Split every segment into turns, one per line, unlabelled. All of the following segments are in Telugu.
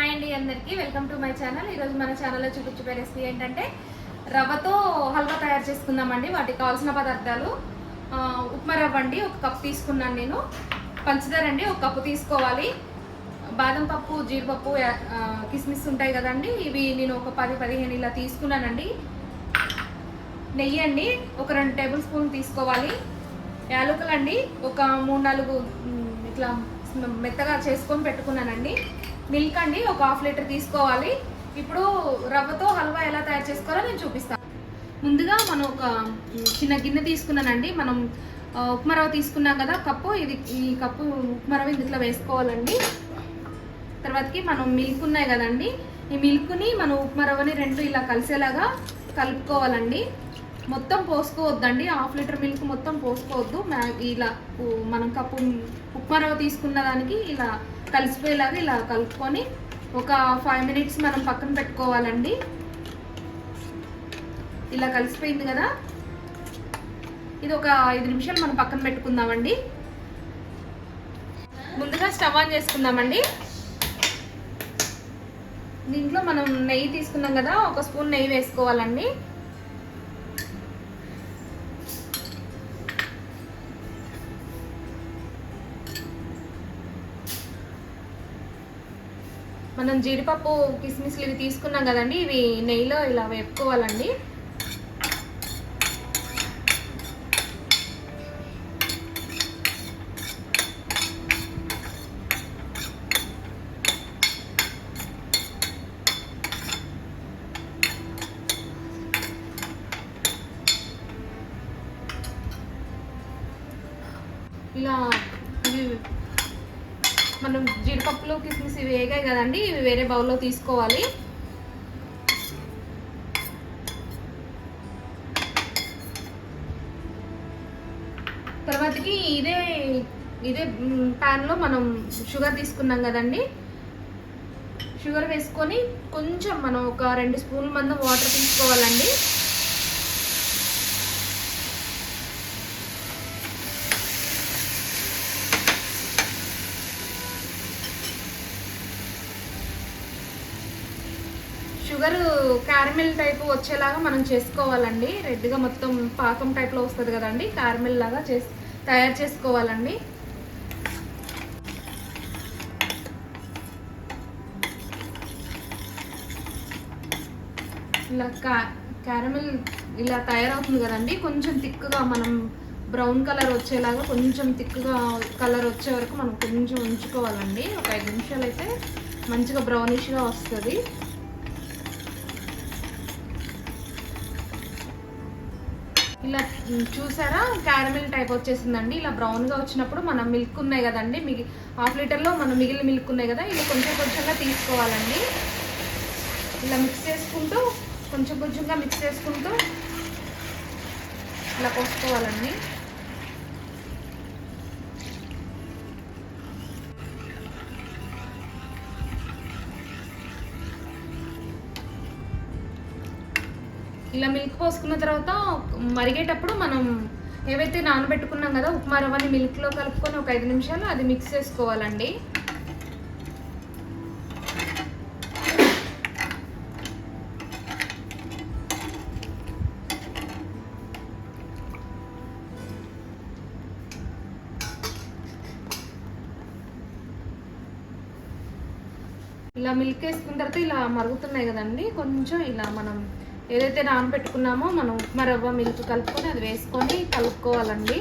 హాయ్ అండి అందరికీ వెల్కమ్ టు మై ఛానల్. ఈరోజు మన ఛానల్లో చూపించే రెసిపీ ఏంటంటే రవ్వతో హల్వా తయారు చేసుకుందామండి. వాటికి కావాల్సిన పదార్థాలు ఉప్మా రవ్వ అండి, 1 కప్ తీసుకున్నాను నేను. పంచదార అండి, 1 కప్పు తీసుకోవాలి. బాదం పప్పు, జీడిపప్పు, కిస్మిస్ ఉంటాయి కదండి, ఇవి నేను ఒక 10-15 ఇలా తీసుకున్నానండి. నెయ్యి అండి, ఒక 2 టేబుల్ స్పూన్ తీసుకోవాలి. యాలకులు అండి, ఒక 3-4 ఇట్లా మెత్తగా చేసుకొని పెట్టుకున్నానండి. మిల్క్ అండి, ఒక 1/2 లీటర్ తీసుకోవాలి. ఇప్పుడు రవ్వతో హల్వా ఎలా తయారు చేసుకోవాలో నేను చూపిస్తాను. ముందుగా మనం ఒక చిన్న గిన్నె తీసుకున్నానండి. మనం ఉప్మా రవ్వ తీసుకున్నాం కదా కప్పు, ఈ కప్పు ఉప్మా రవ్వ ఇందులో వేసుకోవాలండి. తర్వాతకి మనం మిల్క్ ఉన్నాయి కదండి, ఈ మిల్క్ని మనం ఉప్మా రవ్వని 2 ఇలా కలిసేలాగా కలుపుకోవాలండి. మొత్తం పోసుకోవద్దండి, 1/2 లీటర్ మిల్క్ మొత్తం పోసుకోవద్దు. ఇలా మనం కప్పు ఉప్మా రవ్వ తీసుకున్న దానికి ఇలా కలిసిపోయేలాగా ఇలా కలుపుకొని ఒక 5 మినిట్స్ మనం పక్కన పెట్టుకోవాలండి. ఇలా కలిసిపోయింది కదా, ఇది ఒక 5 నిమిషాలు మనం పక్కన పెట్టుకుందామండి. ముందుగా స్టవ్ ఆన్ చేసుకుందామండి. దీంట్లో మనం నెయ్యి తీసుకున్నాం కదా, 1 స్పూన్ నెయ్యి వేసుకోవాలండి. మనం జీడిపప్పు, కిస్మిస్లు ఇవి తీసుకున్నాం కదండి, ఇవి నెయ్యిలో ఇలా వేపుకోవాలండి. ఇలా మనం జీడిపప్పులు, కిస్మిస్ ఇవి వేగాయి కదండి, ఇవి వేరే బౌల్లో తీసుకోవాలి. తర్వాతకి ఇదే ప్యాన్లో మనం షుగర్ తీసుకున్నాం కదండి, షుగర్ వేసుకొని కొంచెం మనం ఒక 2 స్పూన్ల మందం వాటర్ తీసుకోవాలండి. షుగర్ క్యారమెల్ టైపు వచ్చేలాగా మనం చేసుకోవాలండి. రెడ్గా మొత్తం పాకం టైప్లో వస్తుంది కదండి, క్యారమెల్ లాగా తయారు చేసుకోవాలండి. ఇలా క్యారమెల్ ఇలా తయారవుతుంది కదండి, కొంచెం థిక్గా మనం బ్రౌన్ కలర్ వచ్చేలాగా కొంచెం థిక్గా కలర్ వచ్చే వరకు మనం కొంచెం ఉంచుకోవాలండి. ఒక 5 నిమిషాలు అయితే మంచిగా బ్రౌనిష్గా వస్తుంది. ఇలా చూసారా, క్యారమెల్ టైప్ వచ్చేసిందండి. ఇలా బ్రౌన్గా వచ్చినప్పుడు మనం మిల్క్ ఉన్నాయి కదండి, 1/2 లీటర్లో మనం మిగిలిన మిల్క్ ఉన్నాయి కదా, ఇలా కొంచెం కొంచెంగా తీసుకోవాలండి. ఇలా మిక్స్ చేసుకుంటూ కొంచెం కొంచెంగా మిక్స్ చేసుకుంటూ ఇలా పోసుకోవాలండి. ఇలా మిల్క్ పోసుకున్న తర్వాత మరిగేటప్పుడు మనం ఏవైతే నానబెట్టుకున్నాం కదా ఉప్మా రవ్వని మిల్క్లో కలుపుకొని ఒక 5 నిమిషాలు అది మిక్స్ చేసుకోవాలండి. ఇలా మిల్క్ వేసుకున్న తర్వాత ఇలా మరుగుతున్నాయి కదండి, కొంచెం ఇలా మనం ఏదైతే నానబెట్టుకున్నామో మనం ఉప్మా రవ్వ మిల్క్ కలుపుకొని అది వేసుకొని కలుపుకోవాలండి.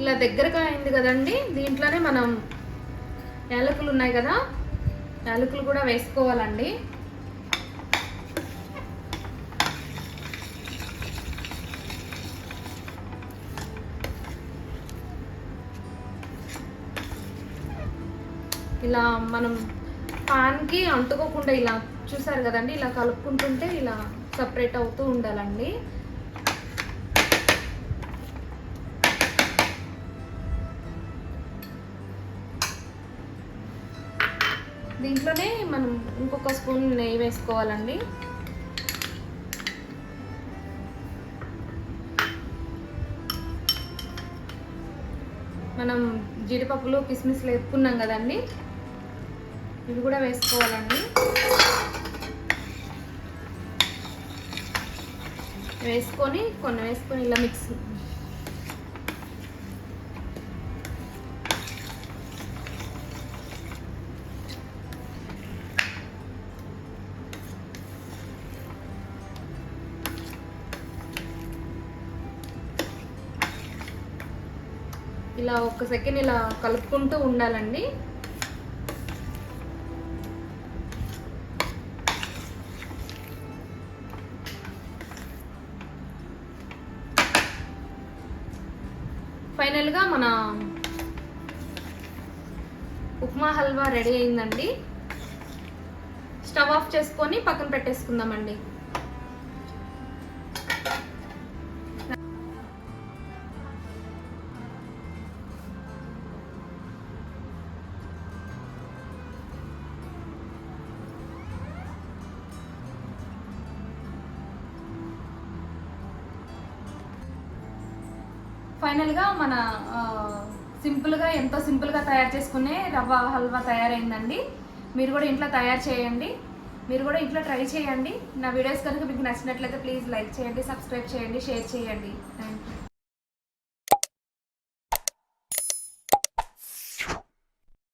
ఇలా దగ్గరగా అయింది కదండి, దీంట్లోనే మనం యాలకులు ఉన్నాయి కదా, యాలకులు కూడా వేసుకోవాలండి. ఇలా మనం పాన్కి అంటుకోకుండా ఇలా చూసారు కదండి, ఇలా కలుపుకుంటుంటే ఇలా సపరేట్ అవుతూ ఉండాలండి. దీంట్లోనే మనం ఇంకొక స్పూన్ నెయ్యి వేసుకోవాలండి. మనం జీడిపప్పులు కిస్మిస్లు వేసుకున్నాం కదండి, ఇవి కూడా వేసుకోవాలండి. వేసుకొని ఇలా మిక్స్ ఇలా ఒక సెకండ్ ఇలా కలుపుకుంటూ ఉండాలండి. ఫైనల్గా మన ఉప్మా హల్వా రెడీ అయిందండి. స్టవ్ ఆఫ్ చేసుకొని పక్కన పెట్టేసుకుందామండి. ఫైనల్గా మన సింపుల్గా ఎంతో సింపుల్గా తయారు చేసుకునే రవ్వ హల్వా తయారైందండి. మీరు కూడా ఇంట్లో తయారు చేయండి, మీరు కూడా ఇంట్లో ట్రై చేయండి. నా వీడియోస్ కనుక మీకు నచ్చినట్లయితే ప్లీజ్ లైక్ చేయండి, సబ్స్క్రైబ్ చేయండి, షేర్ చేయండి. Thank you.